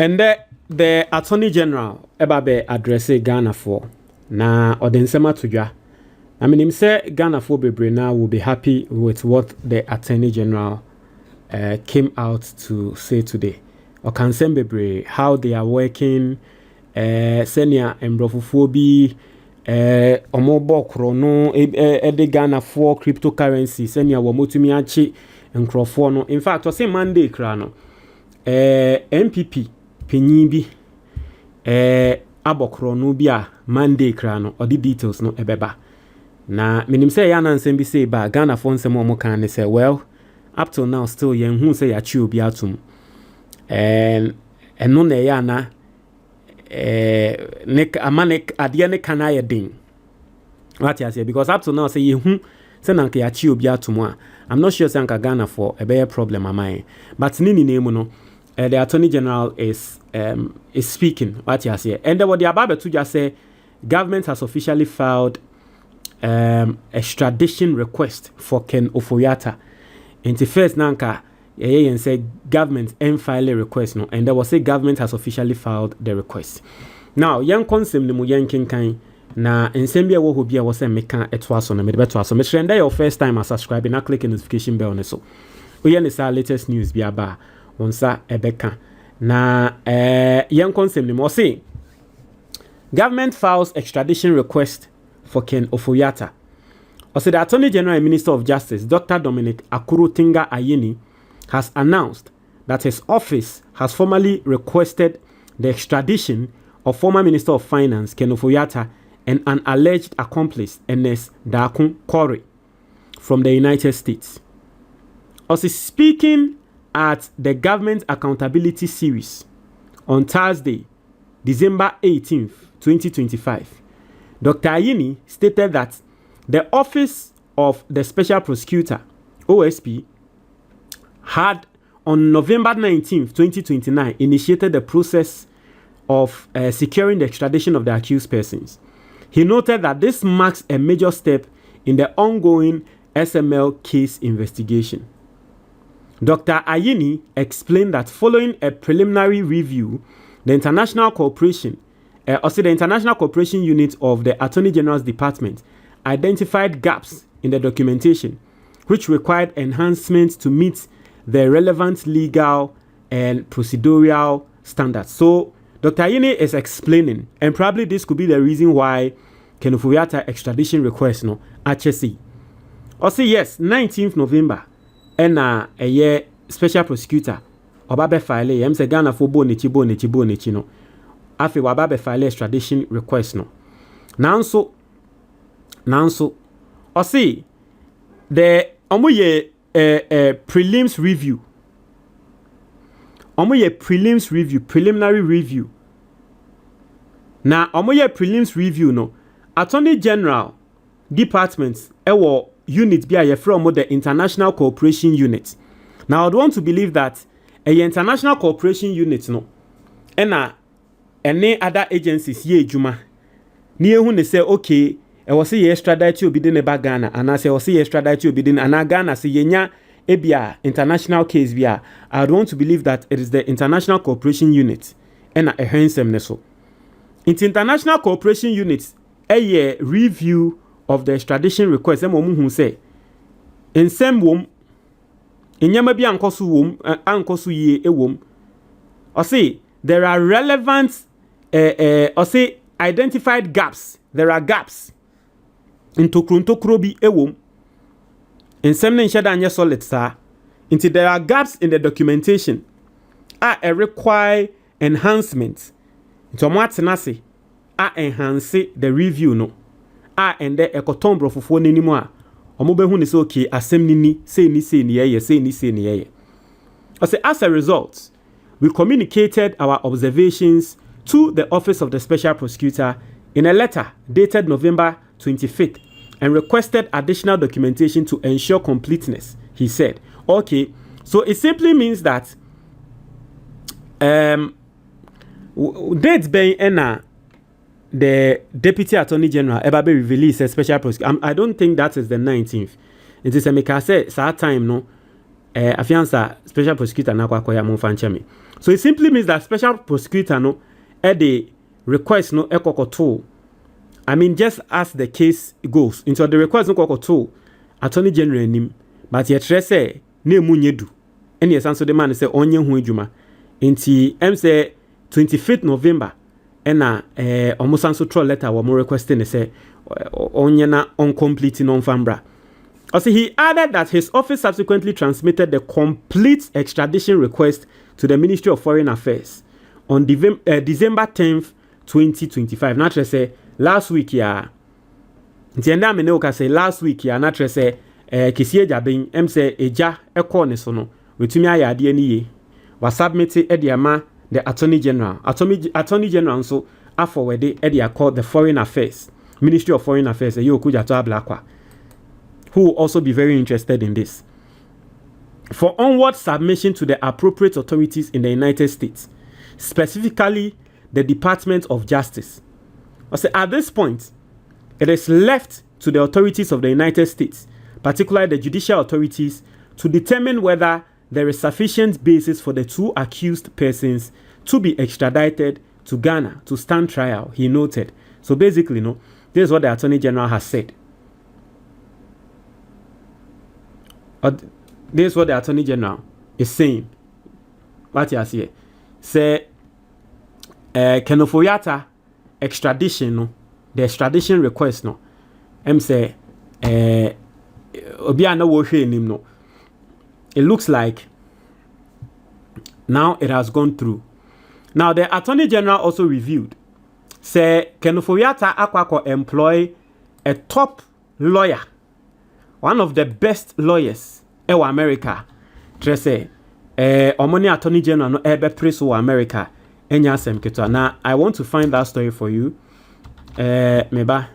And the Attorney General ebabe address Ghana for na odensema toja. I mean, him say Ghana for bebre now will be happy with what the Attorney General came out to say today. Or can say bebre how they are working, senior embrofophobia, omobo chrono, the Ghana for cryptocurrency, senior wamotumi achi no. In fact, I say Monday krano, MPP penyibi abokrono bia Monday krano or the details no ebeba. Na minim say ya na nsem bi say ba Ghana for nsem omo kan say well up till now still yen hu say ya chi obi atum no na ya na nek amanek ade ne kan aye din what you say because up till now say ye hu say na ya chi obi atum a I'm not sure say nka Ghana for a better problem am I but nini name no the Attorney General is speaking what you say and what the about to just say government has officially filed extradition request for Ken Ofori Atta. In the first nanka, and say government and file a request no, and there was a government has officially filed the request. Now, young consume the muyan kinkai na ensembia wo hobia was a meka etwaso na medebe twaso. Me trend your first time as subscribe na click the notification bell ne so. We is our latest news bi aba onsa ebeka na young consume the mo say government files extradition request for Ken Ofori Atta. Also, the Attorney General and Minister of Justice, Dr. Dominic Akurutinga Ayeni, has announced that his office has formally requested the extradition of former Minister of Finance, Ken Ofori Atta, and an alleged accomplice, Ernest Dakun Kore, from the United States. Also, speaking at the Government Accountability Series on Thursday, December 18th, 2025, Dr. Ayeni stated that the Office of the Special Prosecutor, OSP, had on November 19th, 2029, initiated the process of securing the extradition of the accused persons. He noted that this marks a major step in the ongoing SML case investigation. Dr. Ayeni explained that following a preliminary review, the International Cooperation Unit of the Attorney General's Department identified gaps in the documentation, which required enhancements to meet the relevant legal and procedural standards. So, Dr. Ayeni is explaining, and probably this could be the reason why Ken Ofori Atta extradition request no HSC. Also, yes, 19th November, and a year special prosecutor Obabe file yam se Ghana for bonichi no. Afi wababe file extradition request no. Nanso or see the omoye prelims review. Omoye preliminary review. Na omoye prelims review no. Attorney General Department ewo unit bi aye from the International Cooperation Unit. Now I'd want to believe that a International Cooperation Unit no ena any other agencies ye juma ni ehu ne say okay e was say extradite obi de ne ba Ghana and say was say extradite obi de na Ghana say yenya ebia international case bia. I want to believe that it is the International Cooperation Unit and a hensem ne so International Cooperation Unit a review of the extradition request em omu hu say ensem wom enyama bia ankoso ye ewom or say there are relevant or say identified gaps. There are gaps in tokro bi ewom. In some nshada anya solid sir. Until there are gaps in the documentation require enhancement. Into mwatenase enhance the review no. And the ekotombro fufu n'animu a omobehu ne say okay asem ni say ni ye. As a result, we communicated our observations to the Office of the Special Prosecutor in a letter dated November 25th and requested additional documentation to ensure completeness, he said. Okay, so it simply means that dates being the Deputy Attorney General Ebabe released a special prosecutor. I don't think that is the 19th. It is a make say time no afiansa special prosecutor na kwa ya monfa ncheme. So it simply means that special prosecutor no the request no ekokoto. I mean, just as the case goes, into the request no kokoto attorney general nim, but yet say ne mu nyedu. Any answer the man say onye hu adwuma. Nti say 25th November ena almost answer through letter wa mo requesting say onye na incomplete non fambra. Also, he added that his office subsequently transmitted the complete extradition request to the Ministry of Foreign Affairs on December 10th, 2025. Naturally, say last week, yeah. Ntienda me ne oka say last week, yeah. Naturally, say kisie jabin say eja ekone sono. Wetumi ayade ni ye. Was submitted ediama the Attorney General. Attorney General so afọwede edia called the Foreign Affairs Ministry of Foreign Affairs. You kuja to ablakwa. Who will also be very interested in this. For onward submission to the appropriate authorities in the United States, specifically the Department of Justice. At this point, it is left to the authorities of the United States, particularly the judicial authorities, to determine whether there is sufficient basis for the two accused persons to be extradited to Ghana to stand trial, he noted. So basically, no, this is what the Attorney General has said. This is what the Attorney General is saying. What you see? Say, Ofori Atta extradition, no, the extradition request, no. Say, Obi ana wo hwe nim no. It looks like now it has gone through. Now the Attorney General also reviewed. Say, Ofori Atta akwako employ a top lawyer. One of the best lawyers in America. Trese, Omoni Attorney General no ebe preso America. Enya sem keto. Now I want to find that story for you. Meba.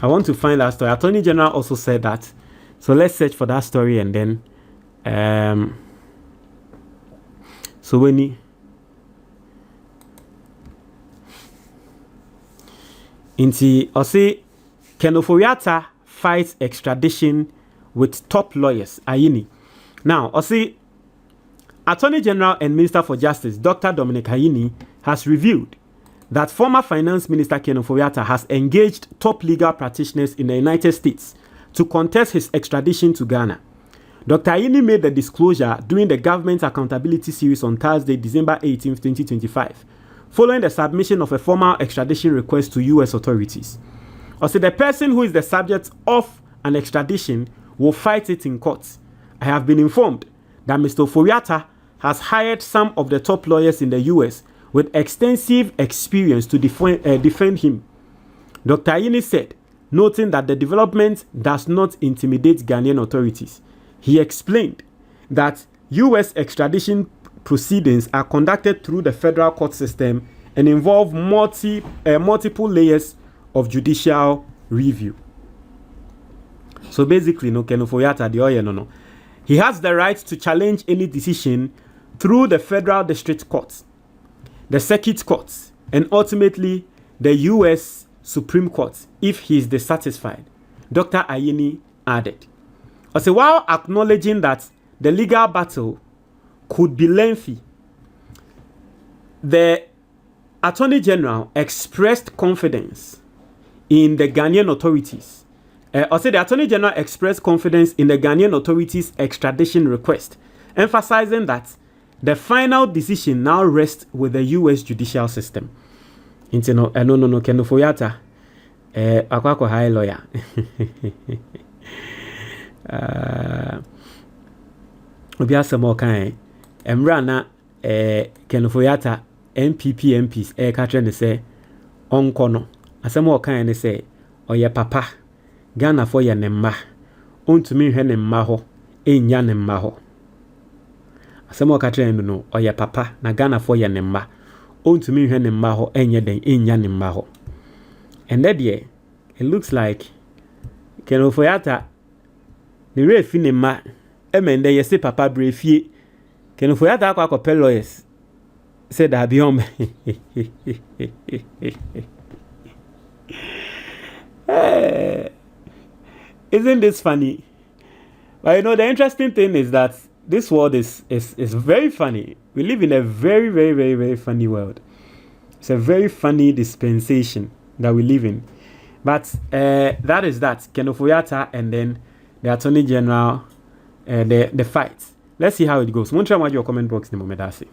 I want to find that story. Attorney General also said that. So let's search for that story and then. So when he. Inti Osi Ofori Atta fights extradition with top lawyers. Ayini. Now, Osi Attorney General and Minister for Justice, Dr. Dominic Ayini, has revealed that former Finance Minister Ofori Atta has engaged top legal practitioners in the United States to contest his extradition to Ghana. Dr. Ayini made the disclosure during the Government Accountability Series on Thursday, December 18, 2025. Following the submission of a formal extradition request to U.S. authorities. Also, the person who is the subject of an extradition will fight it in court. I have been informed that Mr. Ofori Atta has hired some of the top lawyers in the U.S. with extensive experience to defend him. Dr. Ayini said, noting that the development does not intimidate Ghanaian authorities. He explained that U.S. extradition proceedings are conducted through the federal court system and involve multiple layers of judicial review. So basically, no, Ofori Atta the oil no. He has the right to challenge any decision through the federal district court, the circuit courts, and ultimately the U.S. Supreme Court if he is dissatisfied. Dr. Ayini added. Also, while acknowledging that the legal battle could be lengthy, the Attorney General expressed confidence in the Ghanaian authorities. Also, the Attorney General expressed confidence in the Ghanaian authorities' extradition request, emphasizing that the final decision now rests with the U.S. judicial system. No, Ofori Atta, akwako high lawyer. Obi asemo kan emra na Ofori Atta MPP MPs katre ne se onko no asemo kan ne se oye papa Ghana for ye ne mma ontumi hwe ne mma ho enya ne mma ho asemo katre no oye papa na Ghana for ye ne mma ontumi hwe ne mma ho enye den enya ne mma ho. And that year it looks like Ofori Atta the refi ne mma emende yesi papa brefie Ofori Atta akwa lawyers said that beyond Isn't this funny? But you know, the interesting thing is that this world is very funny. We live in a very, very, very, very funny world. It's a very funny dispensation that we live in. But that is that. Ofori Atta and then the Attorney General, the fight. Let's see how it goes. Won't you your comment box in the moment,